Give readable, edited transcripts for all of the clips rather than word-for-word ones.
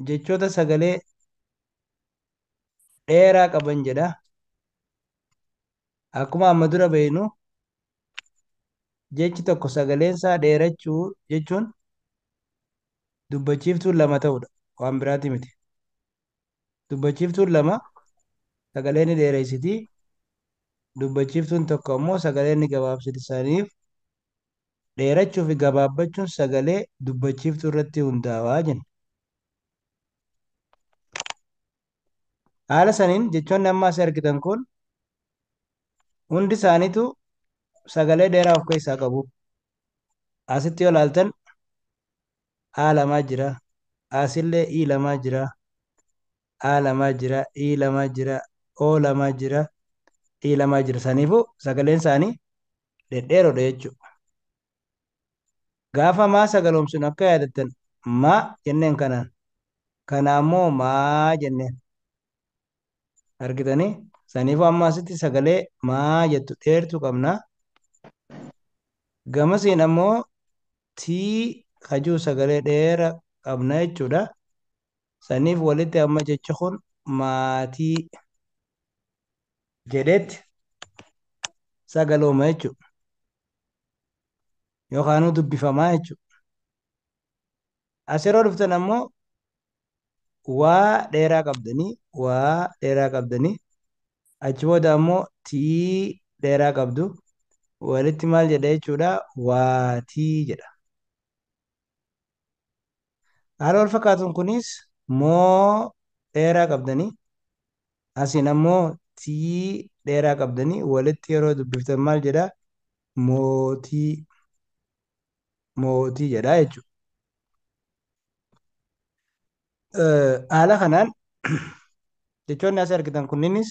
jechoota sagalee dheeraa qaban jedha. Akkuma amma dura beeknu jechi tokko sagaleensaa dheerachuu jechuun dubbachiiftuun lama ta'udha. Waan biraati miti. Dubbachiiftuun lama sagalee ni dheereessiti. Dubbachiiftuun tokko ammoo sagalee ni gabaabsiti. Saniif dheerachuu fi gabaabbachuun sagalee dubbachiiftuu irratti hundaa'aa jenna. Haala saniin jechoonni amma asii argitan kun hundi isaaniitu sagalee dheeraa of keessaa qabu. Asitti yoo ilaaltan A lamaa jira. Asillee I lamaa jira. A lamaa jira. I lamaa jira. O lamaa jira. I lamaa jira. Saniifuu sagaleen isaanii dhedheeroodha jechuudha. Gaafa maa sagaloomsun akka yaadattan maa jenneen kanaan. Kana ammoo maa jenneen. Argitanii? Saniifuu amma asitti sagalee maa jettu dheertuu qabna. Gamasiin ammoo tii hajuu sagalee dheeraa qabna jechuudha. Saniif walitti amma jechi kun maatii jedhetti sagalooma jechuudha. Yookaanuu dubbifamaa jechuudha. As yeroo dhuftan ammoo waa dheeraa qabdanii achi booda ammoo tii dheeraa qabdu walitti maal jedha jechuudha waatii jedha. Haala wal fakkaatuun kunis moo dheeraa qabdanii asiin ammoo tii dheeraa qabdanii walitti yeroo dubbiftan maal jedha mootii jedha jechuudha. Haala kanaan jechoonni asii argitan kunniinis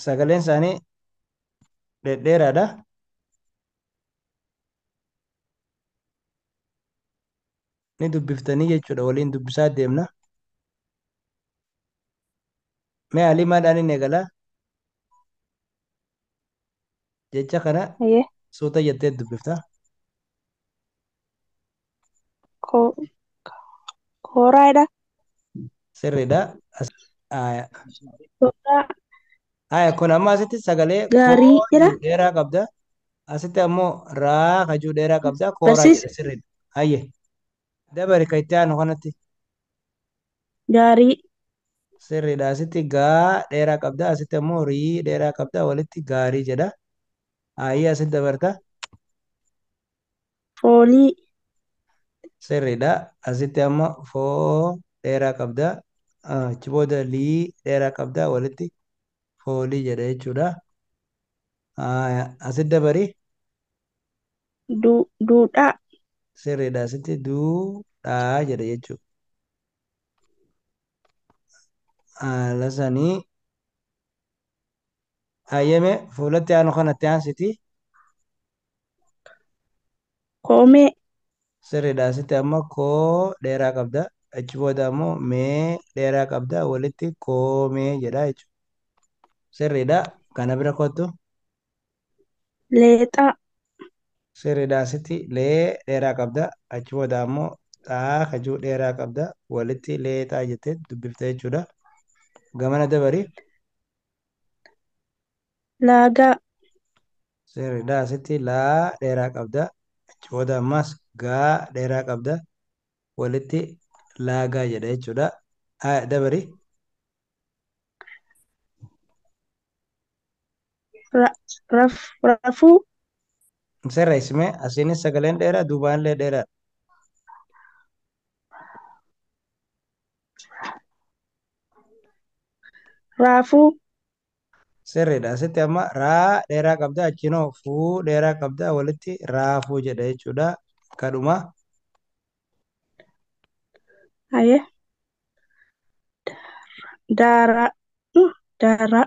sagaleen isaanii dhedheeraadha. Ni dubbiftanii jechuudha. Waliin dubbisaa deemna. Mee haliimaadhaan inni eegalaa jecha kana Ayyee suuta jettee dubbifta. ko- kooraadha. Sirriidha. Kooraa Kun amma asitti sagalee gaarii koo jedha. jiru dheeraa qabda. Asitti ammoo raa kajuu dheeraa qabda. Kooraa Barsiis jedha sirriidha. Hayyee dabari kan itti aanu kanatti gaarii sirriidha. Asitti gaa dheeraa qabda. Asitti ammoo rii dheeraa qabda. Walitti gaarii jedha. Hayyee asitti dabarta. foolii Sirriidha. Asitti amma foo dheeraa qabda. Achi booda lii dheeraa qabda. Walitti foolii jedha jechuudha. Asitti dabarii. duudhaa Sirriidha. Asitti duudhaa jedha jechuudha. Haala sanii hayyame fuulatti aanu kanatti aansiti. koomee Sirriidha. Asitti amma koo dheeraa qabda. Achi booda ammoo mee dheeraa qabda. Walitti koomee jedha jechuudha. Sirriidha. Kana bira kottu. leexaa Sirriidha. Asitti lee dheeraa qabda. Achi booda ammoo xaa kajuu dheeraa qabda. Walitti leexaa jettee dubbifta jechuudha. Gamana dabarii. laagaa Sirriidha. Asitti laa dheeraa qabda. Achi booda ammas gaa dheeraa qabda. Walitti laagaa jedha jechuudha. Dabarii. rafuu Sirreessimee asiinis sagaleen dheeraa duubaallee dheeraa. raafuu Sirriidha. Asitti amma raa dheeraa qabda. Achinoo fuu dheeraa qabda. Walitti raafuu jedha jechuudha. Kadhuma. ayyee daaraa daaraa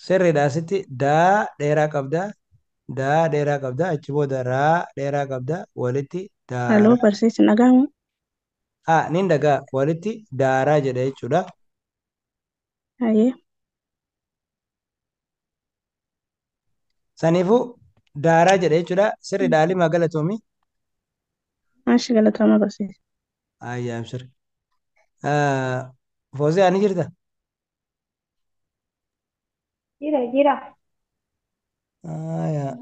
Sirriidha. Asitti daa dheeraa qabda. Daa dheeraa qabda. Achi booda raa dheeraa qabda. Walitti haloo daaraa. barsiisin dhagahamu Nin dhagaa. Walitti daaraa jedha jechuudha. ayyee Saniifuu daaraa jedha jechuudha. Sirriidha. Haliimaa galatoomii. Maashi galatooma barsiisa. Ayyaa abshir. Foosee ani jirta? Jira jira. Ayyaa.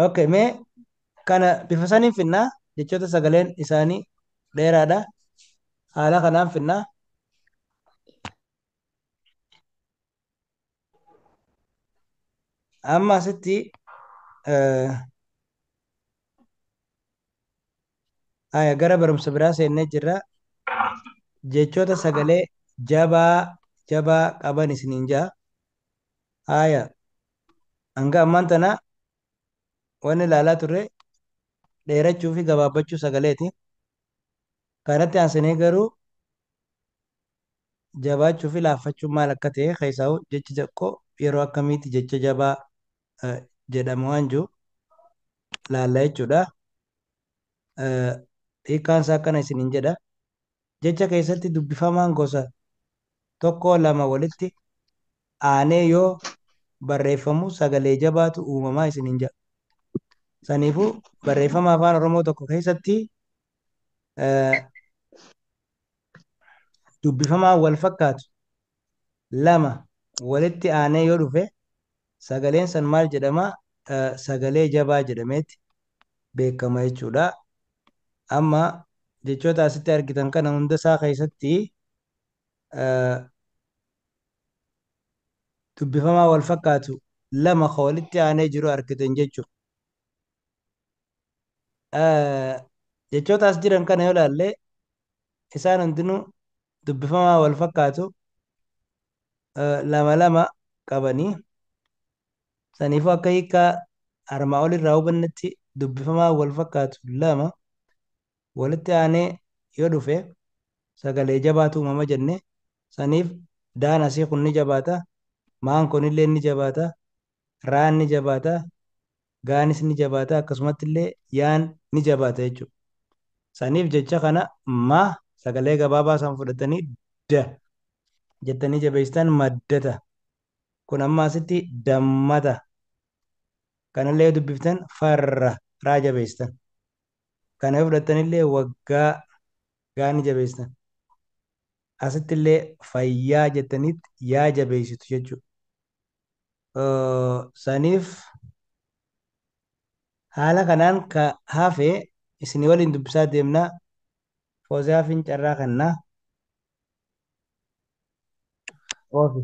Okay, mee kana bifa saniin finnaa jechoota sagaleen isaanii dheeraadha. Haala kanaan finnaa. Amma asitti gara barumsa biraa seennee jirra. Jechoota sagalee jabaa jabaa qaban isiniin ja'a. Hanga ammaan tana wanni ilaalaa turre dheerachuu fi gabaabbachuu sagaleeti. Kanatti aansinee garuu jabaachuu fi laaffachuun maal akka ta'e keessaa'u jechi xiqqoo yeroo akkamiitti jecha jabaa jedhamu waan jiru laalla jechuudha. Hiikkaan isaa akkana isiniin jedha. Jecha keessatti dubbifamaan gosa tokko lama walitti aanee yoo barreeffamu sagalee jabaatu uumamaa isiniin jedha. Saniifuu barreeffama afaan Oromoo tokko keessatti dubbifamaan wal fakkaatu lama walitti aanee yoo dhufe sagaleen san maal jedhama? Sagalee jabaa jedhameeti beekama jechuudha. Amma jechoota asitti argitan kana hunda isaa keessatti dubbifamaa wal fakkaatu lama ka walitti aanee jiru argitan jechuudha. Jechoota as jiran kana yoo ilaalle isaan hundinuu dubbifamaa wal fakkaatu lama lama qabanii saniifuu akka hiikaa armaa olirraa hubannetti dubbifamaa wal fakkaatu lama walitti aanee yoo dhufe sagalee jabaatu uumama jenne saniif daan asii kun ni jabaata maan kunillee ni jabaata raan ni jabaata gaanis ni jabaata akkasumatti illee yaan ni jabaata jechuudha. Saniif jecha kana ma sagalee gabaabaa isaan fudhatanii da jettanii jabeessitan maddata. Kun amma asitti dammata. Kanallee yoo dubbiftan farra raa jabeessitan. Kana yoo fudhattanillee waggaa gaani jabeessitan. Asitti illee fayyaa jettanitti yaa jabeessitu jechuudha. Saniif haala kanaan ka hafe isinii waliin dubbisaa deemnaa Fooziyaa fincarraa kannaa oofi.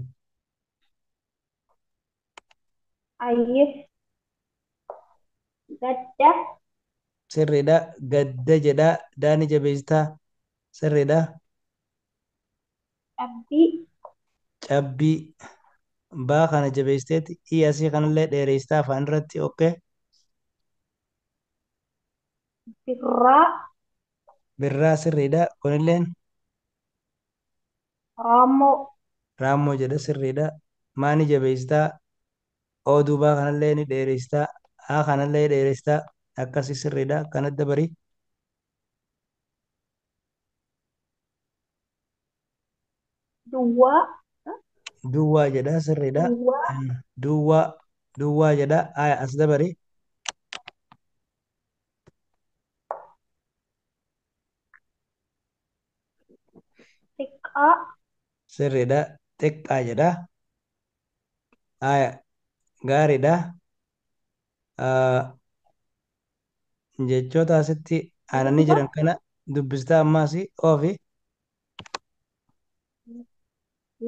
Ayyee. Gadda. Sirriidha. Gadda jedhaa daani jabeessitaa sirriidha. Cabbii. Cabbii baa kana jabeessiteeti ii asii kanallee dheereessitaa afaan irratti okkee. Birraa. Birraa sirriidha. Kunilleen Raammoo. raammoo jedha sirriidha. Maani jabeessitaa oo duubaa kanallee ni dheereessitaa haa kanallee dheereessitaa akkasii sirriidha. Kanatti dabarii. Duwwaa. Duwwaa jedha sirriidha. Duwwaa. Duwwaa duwwaa jedha as dabarii. Xiqqaa. Sirriidha. Xiqqaa jedha. Gaariidha. Jechoota asitti aananii Duuba. jiran kana dubbistaa ammaas oofi.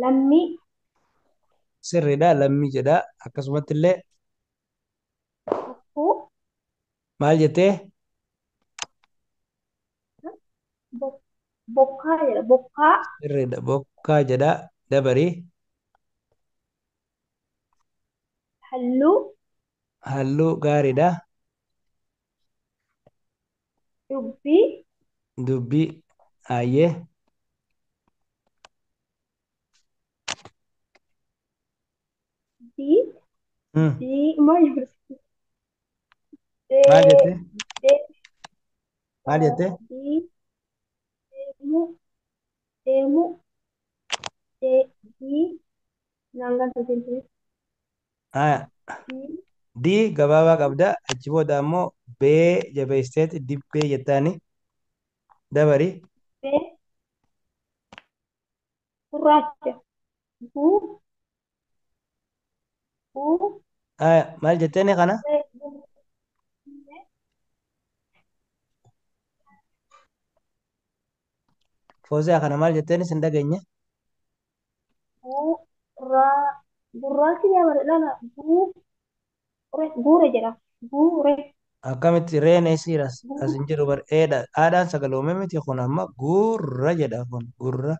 Lammii. Sirriidha. Lammii jedha. Akkasumatti illee Bokkuu. maal jettee? Bokkaa jedha. Bokkaa. Sirriidha. Bokkaa jedha. Dabarii. Halluu. Halluu gaariidha. Dubbii. Dubbii ayyee. Dii. Dii. Maal jedhu? Maal jettee? Dee. Maal jettee? Dii. Deemuu. Deemuu. Dii. Naangaan sadeen ture. Aya. Dii. D gabaabaa qabda. Achi booda ammoo bee jabeesseeti dibbee jettaani dabari. bee gurraacha buu buu Maal jetteeni kana? bee buu bee Fooziyaa kana maal jetteeni sin dhageenye? bu'uuraa gurraachi yaa dhala buure jedha buure Akkamitti reen eesiidha as buu hin jiru bar eedha. Haadhaan sagaloomee miti kun amma gurra jedha kun gurra.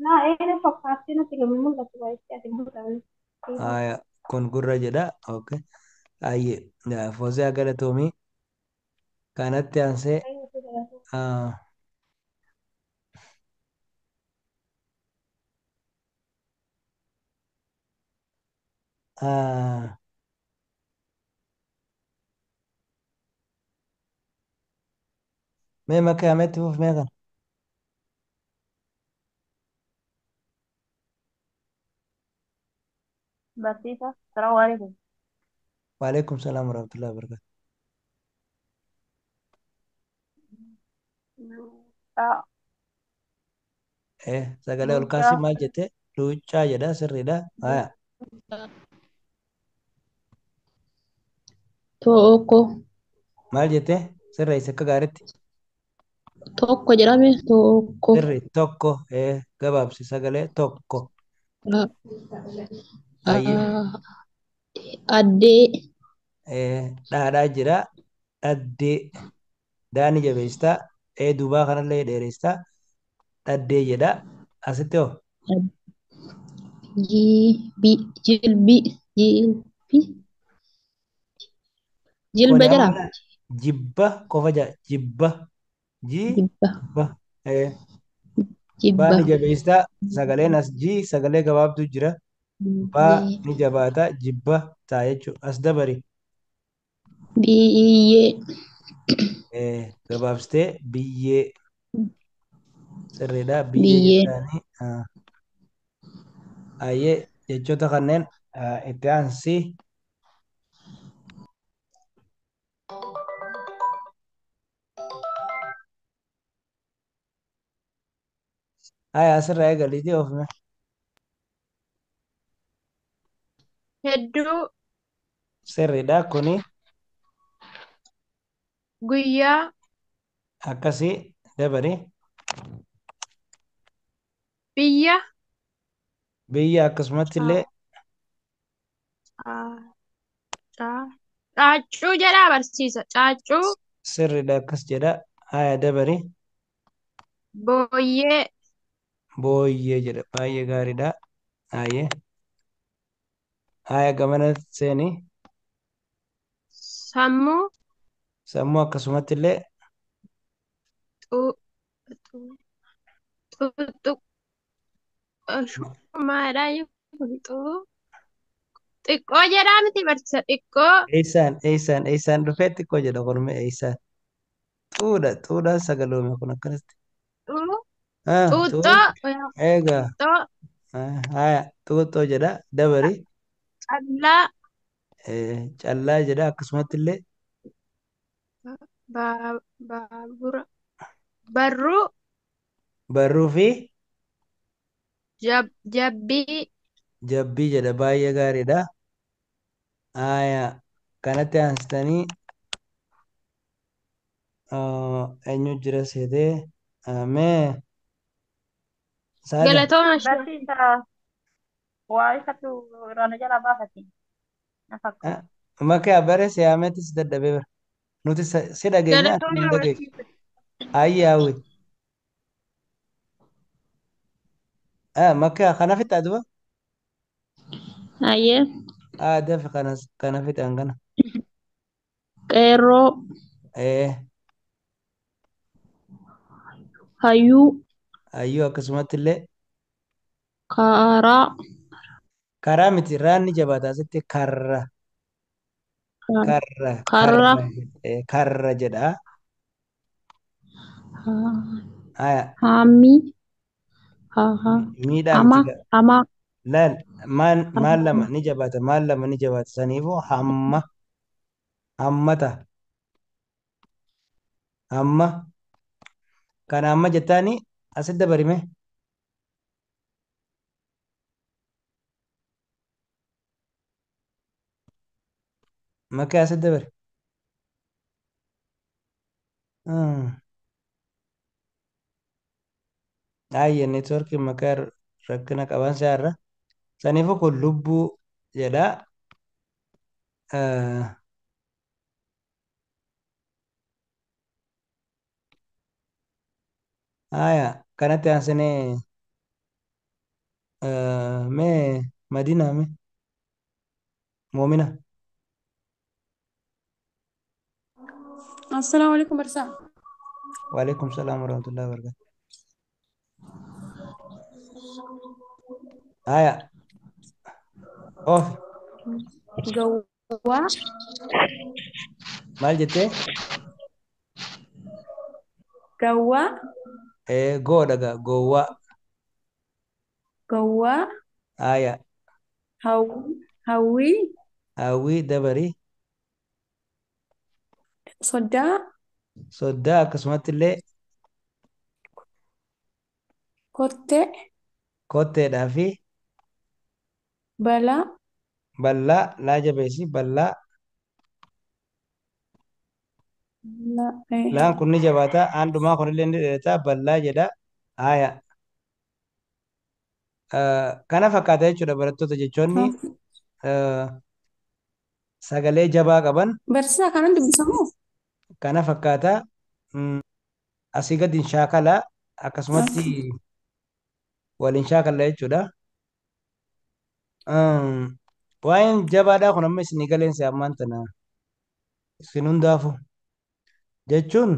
naa eena fakkaatti natti gammii mul'atu baay'ee ati mul'atu. Aya kun gurra jedha. Okay. Ayyee Fooziyaa galatoomii kanatti aansee ah, ah, mee makka hameetti fuuf mee kana? Barsiisa. Salaamu alaikum. Waalaikum salaam warahmatullahi wabarakatuh. Luucaa. Sagalee ol Luucaa. kaasii maal jette? Luuccaa jedha sirriidha. Aya Tokko maal jette? Sirreesse akka gaariitti. tokko jedhame tokko Sirri tokko gabaabsi sagalee tokko. Ayyee addee dhaadhaa jira. Dhaddee daani jabeessita. Duubaa kanallee dheeressita. Dhaddee jedha. Asitti hoo? jilbi jilbi jilbi jilba Kuni jedha amma jibba qofa jedha. Jibba. jibba Jibba. jibba Baani jabeessita. Sagaleen as sagalee gabaabdu jira. Baa ni jabaata. Jibba ta'a jechuudha. As dabari. biyyee Gabaabsitee biyyee sirriidha. Biyyee biyyee jettaani. Ayyee jechoota kanneen itti aansi. Asirraa eegaliitii oofime. Hedduu Sirriidha. Kuni guyyaa akkasii dabari. biyya Biyya akkasumatti illee caaccuu jedhaa barsiisa. Caaccuu sirriidha akkas jedha. Dabari. booyyee Booyyee jedha. Baay'ee gaariidha. Ayyee. Gamana seeni. sammuu Sammuu akkasumatti illee xu- xu- xuxuq maadhaa jechuun xiqqoo jedhaa miti barsiisa xiqqoo eeysaan dhufee xiqqoo jedha korme eeysaan. Xuudhaan sagaloome kun akkanatti. xu- Xuu xuuxxoo eegaa. xuuxxoo Xuuxxoo jedha. Dabari. callaa Callaa jedha akkasumatti illee. baabura barruu Barruu fi jabbii jabbii jedha. Baay'ee gaariidha. Kanatti aansitanii eenyu jira seetee mee saada. galatooma Barsiisa. Waa ifatu irraa na jalaa baafate. Na fakkaata. Makee abbare siyaameetis dadhabee bira. Nuti si dhageenya galatooma hin dhageenya. barsiisa. Ayyee hawwi. Makee kana fixaa duba. ayyee Dafi kana fixaan kana. qeerroo hayyuu Ayyuu akkasumatti illee karaa karaa miti raanni jabaataa asitti karra. Karra. karra Karra jedha. haamii Miidhaa hama miti. hama laal maal lama ni jabaata maal lama ni jabaata saniifuu hammata hamma kana amma jettaani asit dabarime makkee asit dabari ayya neetworkii makkaa rakkina qaban irra saniifuu kun lubbuu jedha haya kanatti aansinee mee madinaa mee moomina السلام عليكم برسام. وعليكم السلام ورحمة الله وبركاته haya oofi جوا maal jettee جوا goodhaga gowwaa جوا haya هو هوي hawwii dabarii صدا soddaa akkasumatti illee كوت kotteedhaa fi بلا ballaa laa jabeessi ballaa لا laan kun ni jabaata aan dhumaa kunillee ni dheerata ballaa jedha haya kana fakkaata jechuudha barattoota jechoonni sagalee jabaa qaban برسا كان عندي بيسموه kana fakkaata asii gadi hin shaakala akkasumatti waliin shaakalla jechuudha waa'een jabaadhaa kun amma isinii galeensi ammaan tana isin hundaafu jechuun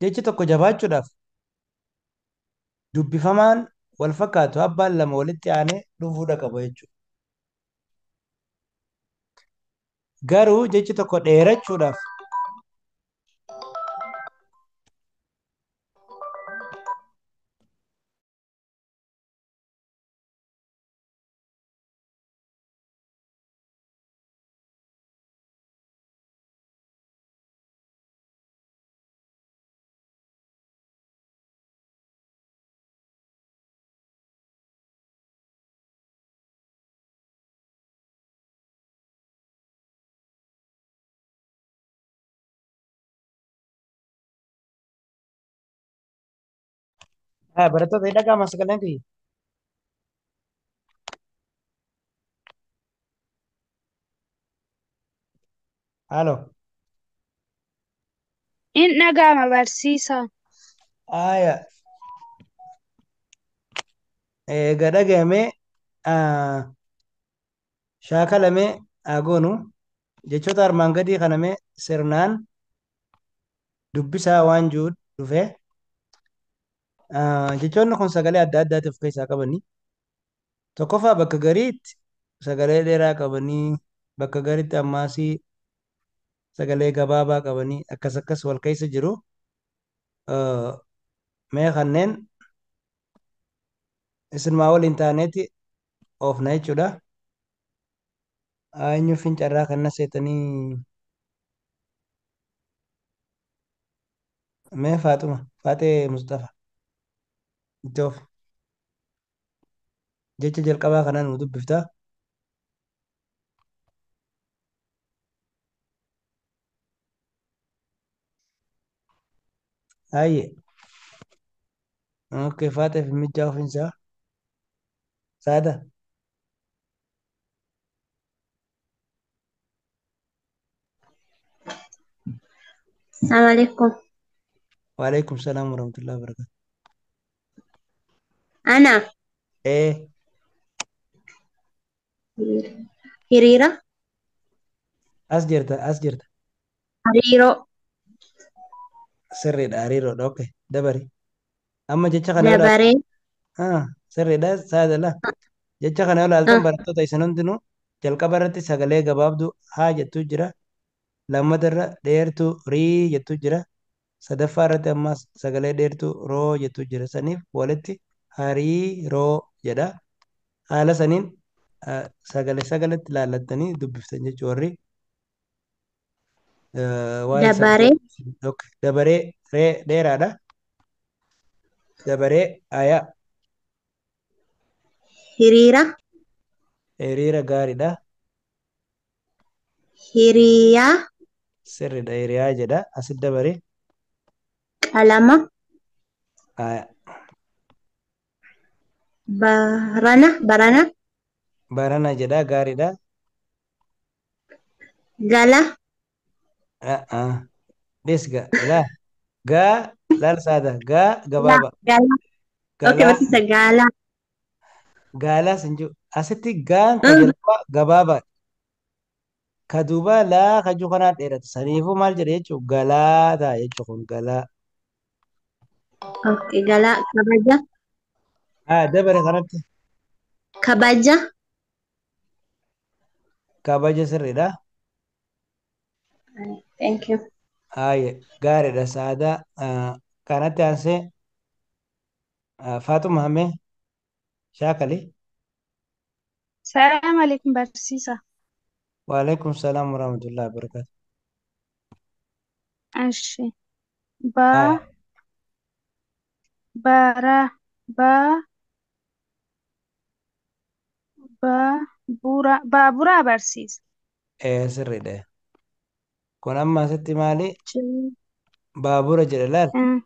jechi tokko jabaachuudhaaf dubbifamaan wal fakkaatu abbaan lama walitti aanee dhufuudha qaba jechuudha. Garuu jechi tokko dheerachuudhaaf barattoota hidhagaa masagaleen kiyya. Haaloo. In dhaga'ama barsiisaa. Aayaa. Egaa dhaga'amee shaakalamee agoonu jechoota armaan gadii kanamee sirnaan dubbisaa waan jiru dhufee jechoonni kun sagalee adda addaati of keessaa qabanii tokkoffaa bakka gariitti sagalee dheeraa qabanii bakka gariitti ammaasii sagalee gabaabaa qabanii akkas akkas wal keessa jiru mee kanneen isinuma waliin taaneeti oofna jechuudha. Eenyu fincarraa kan na seetanii mee Faaxee Mustafa itti oofi jecha jalqabaa kana nu dubbiftaa. Hayyee Faaxee fi mijjaa ofiinsaa saada. السلام عليكم. وعليكم السلام ورحمة الله وبركاته. أنا إيه هريرة as jirta هريرو sirriidha hariiroodha okay dabari amma jecha kana yoo دبري ilaaltan sirriidha saadala jecha kana yoo ilaaltan barattoota isin hundinuu jalqaba irratti sagalee gabaabduu haa jettuu jira lammata irra dheertuu rii jettuu jira sadaffaa irratti ammas sagalee dheertuu roo jettuu jira saniif walitti hariiroo jedha. Haala saniin sagaletti ilaallattanii dubbiftan jechuudha warri waa'ee dabaree, dabaree ree dheeraadha. Dabaree ayaa hiriira, hiriira gaariidha. hiriyaa, Sirriidha hiriyaa jedha. Asit dabaree qalama, ayaa barana, barana jedha gaariidha. gala, Disga ilaa gaa laal saada gaa la, gabaaba gala. Okay, galaa barsiisa gaala. gaalaa sin jiru asitti gaan ka jalqaba gabaaba ka duuba laa ka jiru kanaa dheerata saniifuu maal jedhe jechuun galaa ta'a jechuun kun galaa. Okay, gala, kabaja, Dabare kanatti kabaja, kabaja sirriidha. thank you. Gaariidha saadaa kanatti aansee Faatuma Hamee Shaakali. Salaam alaikum barsiisaa. Waalaikum salaam warahmatullahi wabarakatuh. Ashi. Ba, bara, ba, baaburaa barsiisa. Sirriidha. Kun amma asitti maali? Jee, Baabura jedha laal. eh,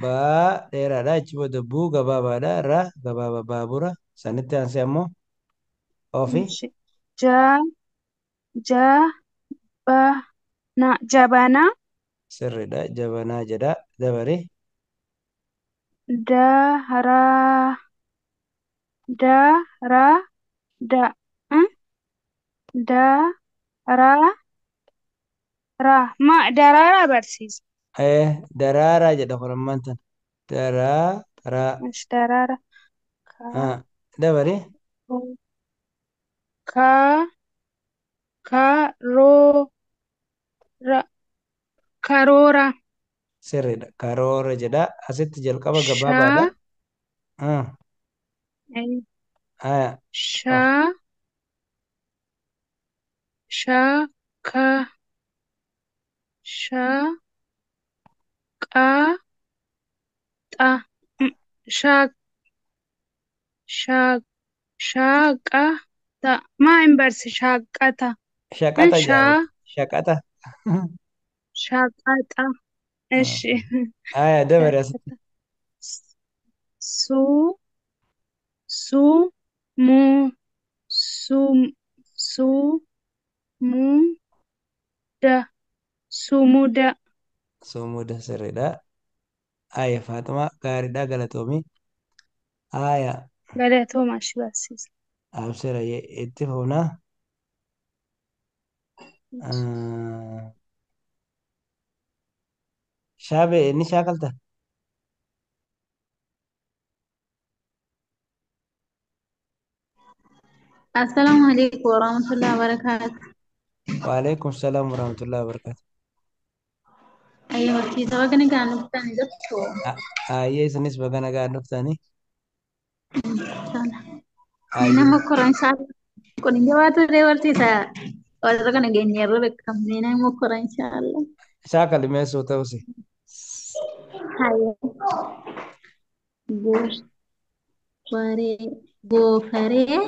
Baa dheeraadha achi booda buu gabaabaadha irraa gabaaba baabura sanitti aansee ammoo ofii ashi. Ja, ja, ba, na, jabana, sirriidha jabanaa jedha dabarii da, ra, da, ra, da, eh, da, ra, daraaraa barsiisa. daraaraa jedha kun ammaan tan daraaraa Ashi daraara. Ka, dabarii ro, ka, ka, ro, ra, karoora. sirriidha karoora jedha asitti jalqaba Sha, gabaabaadha. eh, Of sha, sha, ka, sha, qa, xa, mm, sha, sha, shaaqa, ta, maa hin barsi shaaqata. shaqaxa Sha, jedhama shaqaxa shaaqaxa. Ishi. dabarii asitti Su, su, mu, su, su, mu, da, sumuda. sumuda sirriidha. Faatuma gaariidha galatoomii. Galatooma ashi barsiisa. Abshira itti fufnaa. Shaabee inni shaakalta. Assalamualaikum warahmatullahi wabarakatuh. Waalaikum salaam warahmatullahi wabarakatuh. Ayo barsiisa bagana gaanu bitanii jirtu. Ayyee isinis baga nagaa dhuftanii. Nama koran kun hin jabaatu illee barsiisa. Warra kana geenyeerra beekamnee nama koran inshallah. Shaakali meesuu ta'usi. Hayo. Goofaree.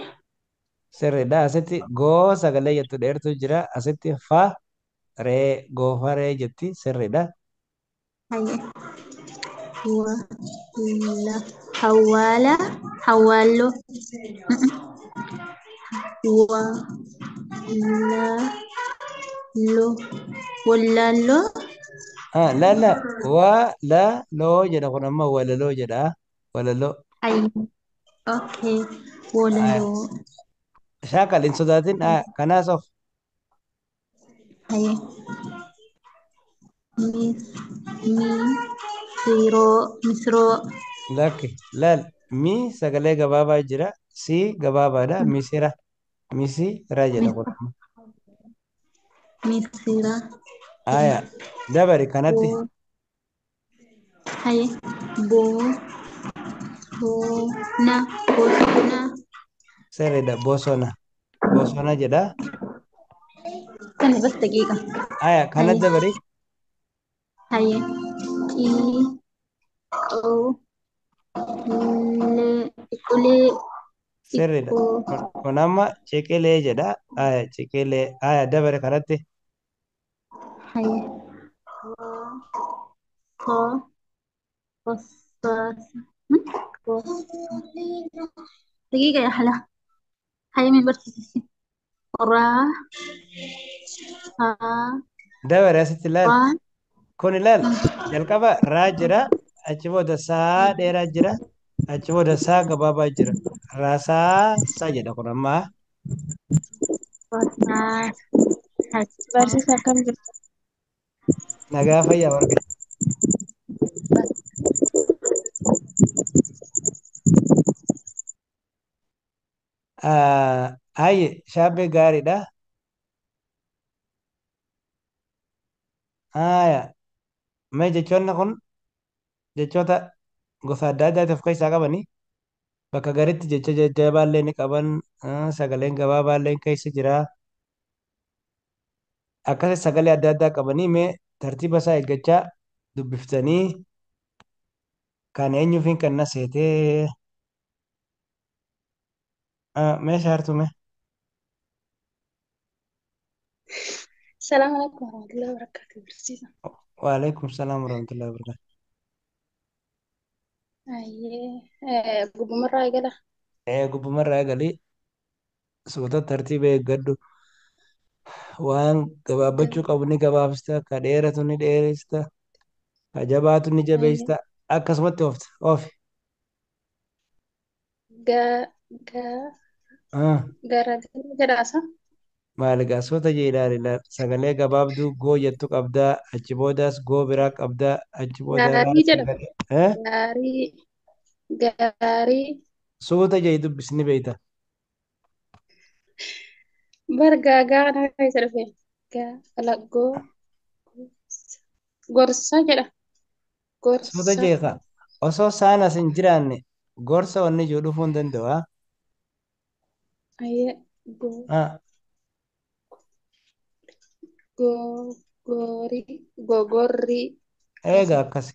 Sirriidha. Asitti goo sagalee jettu dheertuu jira. Asitti fa ree goofaree jetti sirriidha. Hayo. Hawala. Hawallo. Wallaallo. Laala waa la loo jedha kun amma walaloo jedha. Walaloo. Ayo. Okay. Wallaallo. Shaakal hin sodaatin kanaas of. Ayo. Misroo. Lakki laal mi sagalee gabaabaa jira. Si gabaabaadha. Misira. Misira jedha kun amma. Misira. Dabari kanatti. Haye. Boo. Bosona. Bosona. sirriidha bosona bosona jedha Kan bas daqiiqa. aya kana Haye. dabari Haye. Xiqqoo. Xiqqoolee. sirriidha Xiqqoo. kun amma ciqilee jedha aya ciqilee aya dabare kanatti Haye. Koo. Kosaasa. Kos. Daqiiqa yaa hala. Haye min barsiisisi. Raa. Haa. dabare asitti ilaal Raa. kun ilaal jalqaba raa jira achi booda saa dheeraa jira achi booda saa gabaabaa jira rasaasa jedha kun amma Kosaasa. Barsiisaa akkam jirtu? nagaa fayyaa warga ayye shaabbee gaariidha aya mee jechoonni kun jechoota gosa adda addaati of keessaa qabani bakka garitti jecha jajjabaallee ni qaban sagaleen gabaabaallee keessa jira akkasii sagalee adda addaa qabanii mee tartiiba isaa eeggachaa dubbiftanii kan eenyuufiin kan na seetee mee shaartume Salaamu alaikum warahmatullahi wabarakatuh. Barsiisaa. waalaikum salaam warahmatullahi wabarakatuh Gubbumarraa eegala. gubbumarraa eegalii suuta tartiiba eeggadhu waan gabaabbachuu qabu ni gabaabsita ka dheeratu ni dheeresta ka jabaatu ni jabeesta akkasumatti oofta oofi Ga ga garagara jedhaasa. maali gaasota jedhaan ilaal sagalee gabaabduu goo jettu qabdaa achi boodaas goo biraa qabdaa achi booda Gaarii jedhama. sagalee Gaarii gaarii suuta jee dubbisni beeyta bargaagaa na keessa dhufe. Galaggoo gorsa jedha. suuta Gorsa. jeeka osoo saanas hin jiraanne gorsa wanni ijoo dhufuu hin danda'u Ayyee gogorrii eega akkasii. akkas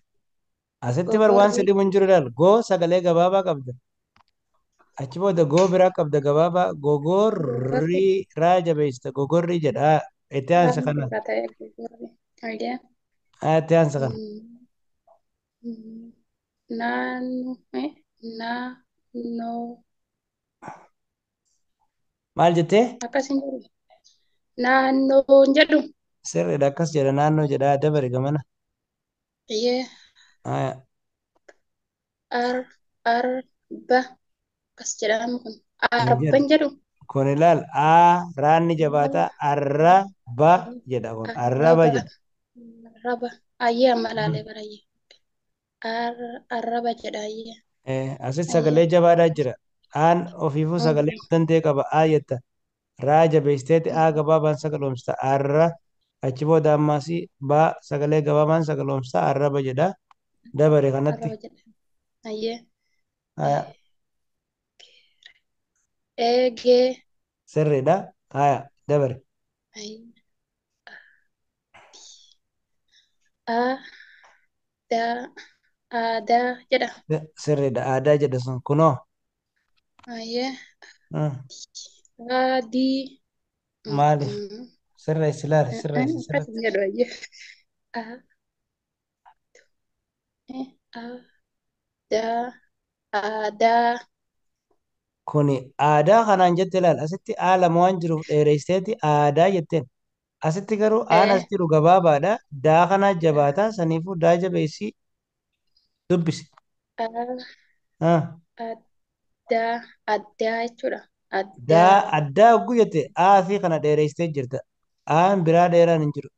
asitti bar waan Gogorrii. sadii mun jiru ilaal goo sagalee gabaabaa qabda achi booda goo biraa qabda gabaabaa Gogorrii. gogorrii raa jabeessita gogorrii jedha itti aansa Waan kana xiqqaa ta'e gogorrii. Ayyee. itti aansa kana Naannoo maal jettee akkasiin jedhu naannoon jedhu sirriidha akkas jedha naannoo jedha dabari gamana yee arba akkas jedhamu kun hin jedhu arban jedhu kun ilaal raanni jabaata arraba jedha kun arraba arraba jedha arraba ayyee amma laalee barayyee arraba jedha ayyee asitti ayyee sagalee jabaadhaa jira aan ofiifuu sagalee dandee qaba jetta raa jabeesteeti gabaabaan sagaloomsita arra achi booda ammaasii baa sagalee gabaabaan sagaloomsita arraba jedha dabare kanatti arraba jedha ayyee haya eegee sirriidha haya dabare ayyee aadaa aadaa jedha sirriidha aadaa jedha sun kunoo ayyee adii maaliif sirreessi laal sirreessi akkas sirreessi jedhu ayyee aadaa aadaa kuni aadaa kanaan jette ilaal asitti lama waan jiruuf dheereysteeti aadaa jetteen asitti garuu aan as jiru gabaabaadha daa kanaa jabaataa saniifuu daa jabeessii dubbisi addaa addaa jechuudha daa addaa addaa hogguu jette fi kana dheereystee jirta aan biraa dheeraan hin jiru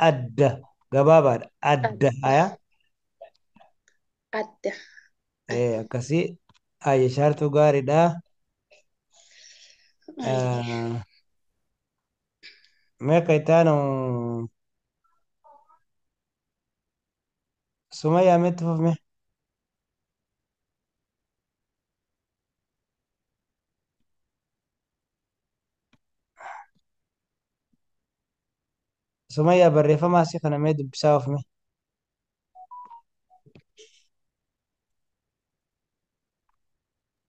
adda gabaabaadha adda haya adda akkasii ayya shaartuu gaariidha meeqa itaanu suma yaametti fufme Sumayyaa barreeffama asii kana mee dubbisaa of mee.